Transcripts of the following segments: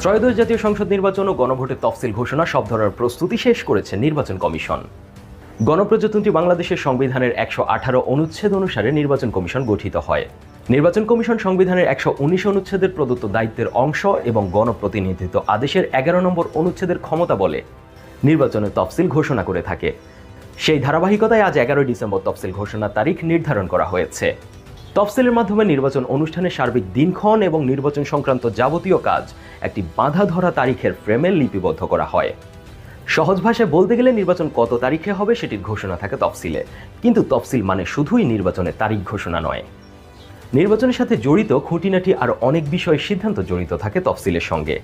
ত্রয়োদশ জাতীয় সংসদ নির্বাচন ও গণভোটের তফসিল ঘোষণা সব ধরনের প্রস্তুতি শেষ করেছে নির্বাচন কমিশন। গণপ্রজাতন্ত্রী বাংলাদেশের সংবিধানের ১১৮ অনুচ্ছেদ অনুসারে নির্বাচন কমিশন গঠিত হয়। নির্বাচন কমিশন সংবিধানের ১১৯ অনুচ্ছেদের প্রদত্ত দায়িত্বের অংশ এবং গণপ্রতিনিধিত্ব আদেশের ১১ নম্বর অনুচ্ছেদের ক্ষমতা বলে নির্বাচনের তফসিল ঘোষণা করে থাকে। সেই ধারাবাহিকতায় আজ ১১ ডিসেম্বর তফসিল ঘোষণার তারিখ নির্ধারণ করা হয়েছে। তফসিলের মাধ্যমে নির্বাচন অনুষ্ঠানের সার্বিক দিনক্ষণ এবং নির্বাচন সংক্রান্ত যাবতীয় কাজ একটি বাঁধা ধরা তারিখের ফ্রেমে লিপিবদ্ধ করা হয়। সহজ ভাষায় বলতে গেলে নির্বাচন কত তারিখে হবে সেটির ঘোষণা থাকে তফসিলে, কিন্তু তফসিল মানে শুধুই নির্বাচনের তারিখ ঘোষণা নয়। নির্বাচনের সাথে জড়িত খুঁটিনাটি আরও অনেক বিষয়ের সিদ্ধান্ত জড়িত থাকে তফসিলের সঙ্গে।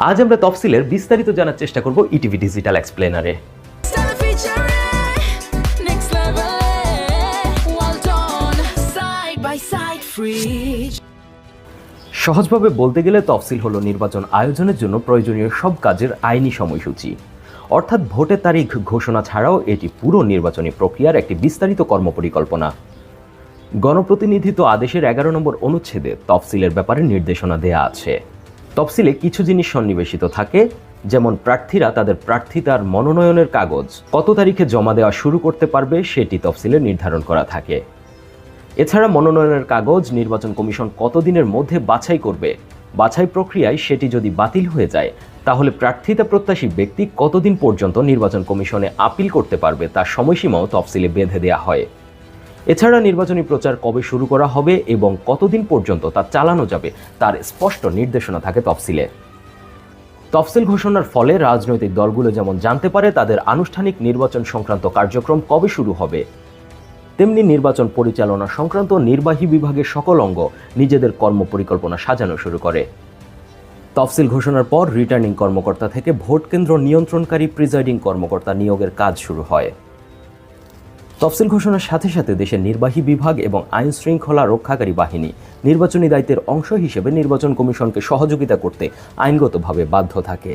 আজ আমরা তফসিলের বিস্তারিত জানার চেষ্টা করব ইটিভি ডিজিটাল এক্সপ্লেনারে। সহজভাবে বলতে গেলে তফসিল হলো নির্বাচন আয়োজনের জন্য প্রয়োজনীয় সব কাজের আইনি সময়সূচি, অর্থাৎ ভোটের তারিখ ঘোষণা ছাড়াও এটি পুরো নির্বাচনী প্রক্রিয়ার একটি বিস্তারিত কর্মপরিকল্পনা। গণপ্রতিনিধিত্ব আদেশের ১১ নম্বর অনুচ্ছেদে তফসিলের ব্যাপারে নির্দেশনা দেয়া আছে। তফসিলে কিছু জিনিস সন্নিবেশিত থাকে, যেমন প্রার্থীরা তাদের প্রার্থিতার মনোনয়নের কাগজ কত তারিখে জমা দেওয়া শুরু করতে পারবে সেটি তফসিলে নির্ধারণ করা থাকে। এছাড়া মনোনয়নের কাগজ নির্বাচন কমিশন কতদিনের মধ্যে বাছাই করবে, বাছাই প্রক্রিয়ায় সেটি যদি বাতিল হয়ে যায় তাহলে প্রার্থিতা প্রত্যাশী ব্যক্তি কতদিন পর্যন্ত নির্বাচন কমিশনে আপিল করতে পারবে তার সময়সীমাও তফসিলে বেঁধে দেওয়া হয়। এছাড়া নির্বাচনী প্রচার কবে শুরু করা হবে এবং কতদিন পর্যন্ত তা চালানো যাবে তার স্পষ্ট নির্দেশনা থাকে তফসিলে। তফসিল ঘোষণার ফলে রাজনৈতিক দলগুলো যেমন জানতে পারে তাদের আনুষ্ঠানিক নির্বাচন সংক্রান্ত কার্যক্রম কবে শুরু হবে, তেমনি নির্বাচন পরিচালনা সংক্রান্ত নির্বাহী বিভাগের সকল অঙ্গ নিজেদের কর্মপরিকল্পনা সাজানো শুরু করে। তফসিল ঘোষণার পর রিটার্নিং কর্মকর্তা থেকে ভোট কেন্দ্র নিয়ন্ত্রণকারী প্রিজাইডিং কর্মকর্তা নিয়োগের কাজ শুরু হয়। তফসিল ঘোষণার সাথে সাথে দেশের নির্বাহী বিভাগ এবং আইন শৃঙ্খলা রক্ষাকারী বাহিনী নির্বাচনী দায়িত্বের অংশ হিসেবে নির্বাচন কমিশনকে সহযোগিতা করতে আইনগতভাবে বাধ্য থাকে।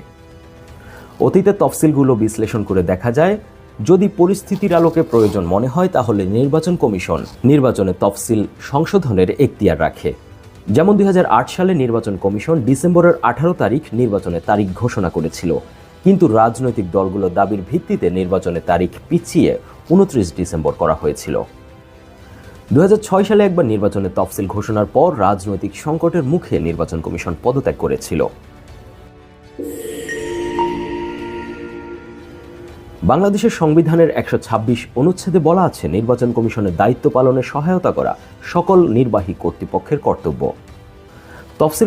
অতীতে তফসিলগুলো বিশ্লেষণ করে দেখা যায়, যদি পরিস্থিতির আলোকে প্রয়োজন মনে হয় তাহলে নির্বাচন কমিশন নির্বাচনের তফসিল সংশোধনের এখতিয়ার রাখে। যেমন ২০০৮ সালে নির্বাচন কমিশন ডিসেম্বরের ১৮ তারিখ নির্বাচনের তারিখ ঘোষণা করেছিল, কিন্তু রাজনৈতিক দলগুলোর দাবির ভিত্তিতে নির্বাচনের তারিখ পিছিয়ে ২৯ ডিসেম্বর করা হয়েছিল। ২০০৬ সালে একবার নির্বাচনের তফসিল ঘোষণার পর রাজনৈতিক সংকটের মুখে নির্বাচন কমিশন পদত্যাগ করেছিল। বাংলাদেশের সংবিধানের ১২৬ অনুচ্ছেদে বলা আছে, নির্বাচন কমিশনের দায়িত্ব পালনে সহায়তা করা সকল নির্বাহী কর্তৃপক্ষের কর্তব্য। তফসিল